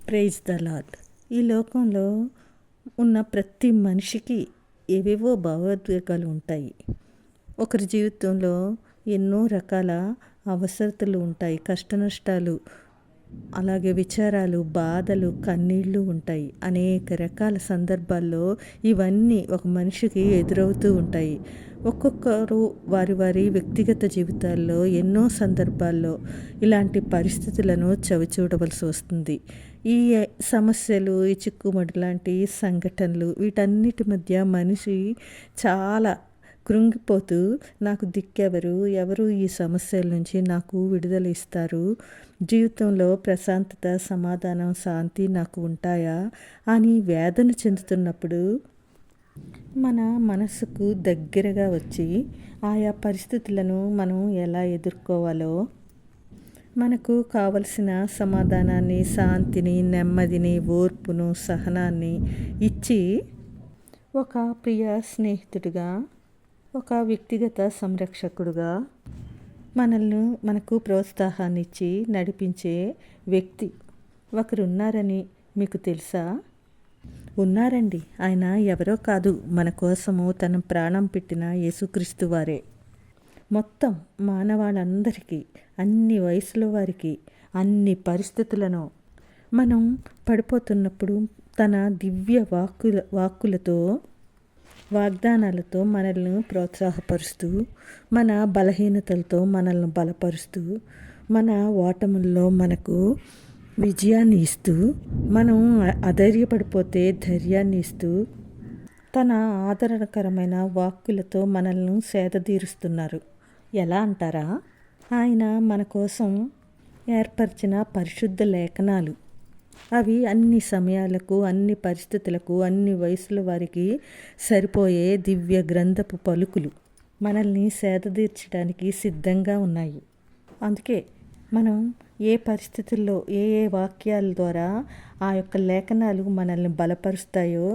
Praise the lord. ఈ లోకంలో ఉన్న ప్రతి మనిషికి ఏవేవో భావోద్వేగాలు ఉంటాయి. ఒకరి జీవితంలో ఎన్నో రకాల అవసరతలు ఉంటాయి, కష్టనష్టాలు, అలాగే విచారాలు, బాధలు, కన్నీళ్ళు ఉంటాయి. అనేక రకాల సందర్భాల్లో ఇవన్నీ ఒక మనిషికి ఎదురవుతూ ఉంటాయి. ఒక్కొక్కరు వారి వారి వ్యక్తిగత జీవితాల్లో ఎన్నో సందర్భాల్లో ఇలాంటి పరిస్థితులను చవిచూడవలసి వస్తుంది. ఈ సమస్యలు, ఈ చిక్కుముడి లాంటి సంఘటనలు, వీటన్నిటి మధ్య మనిషి చాలా కృంగిపోతూ, నాకు దిక్కెవరు, ఎవరు ఈ సమస్యల నుంచి నాకు విడుదల ఇస్తారు, జీవితంలో ప్రశాంతత, సమాధానం, శాంతి నాకు ఉంటాయా అని వేదన చెందుతున్నప్పుడు మన మనసుకు దగ్గరగా వచ్చి ఆయా పరిస్థితులను మనం ఎలా ఎదుర్కోవాలో, మనకు కావలసిన సమాధానాన్ని, శాంతిని, నెమ్మదిని, ఓర్పును, సహనాన్ని ఇచ్చి ఒక ప్రియ స్నేహితుడిగా, ఒక వ్యక్తిగత సంరక్షకుడుగా మనకు ప్రోత్సాహాన్ని ఇచ్చి నడిపించే వ్యక్తి ఒకరున్నారని మీకు తెలుసా? ఉన్నారండి. ఆయన ఎవరో కాదు, మన కోసము తన ప్రాణం పెట్టిన యేసుక్రీస్తు వారే. మొత్తం మానవాళందరికీ, అన్ని వయసుల వారికి, అన్ని పరిస్థితులను మనం పడిపోతున్నప్పుడు తన దివ్య వాక్కులతో, వాగ్దానాలతో మనల్ని ప్రోత్సాహపరుస్తూ, మన బలహీనతలతో మనల్ని బలపరుస్తూ, మన ఓటముల్లో మనకు విజయాన్ని ఇస్తూ, మనం అధైర్యపడిపోతే ధైర్యాన్ని ఇస్తూ, తన ఆదరణకరమైన వాక్కులతో మనల్ని సేదతీరుస్తున్నారు. ఎలా అంటారా? ఆయన మన కోసం ఏర్పరిచిన పరిశుద్ధ లేఖనాలు. అవి అన్ని సమయాలకు, అన్ని పరిస్థితులకు, అన్ని వయసుల వారికి సరిపోయే దివ్య గ్రంథపు పలుకులు మనల్ని సేదతీర్చడానికి సిద్ధంగా ఉన్నాయి. అందుకే మనం ఏ పరిస్థితుల్లో ఏ వాక్యాల ద్వారా ఆ యొక్క లేఖనాలు మనల్ని బలపరుస్తాయో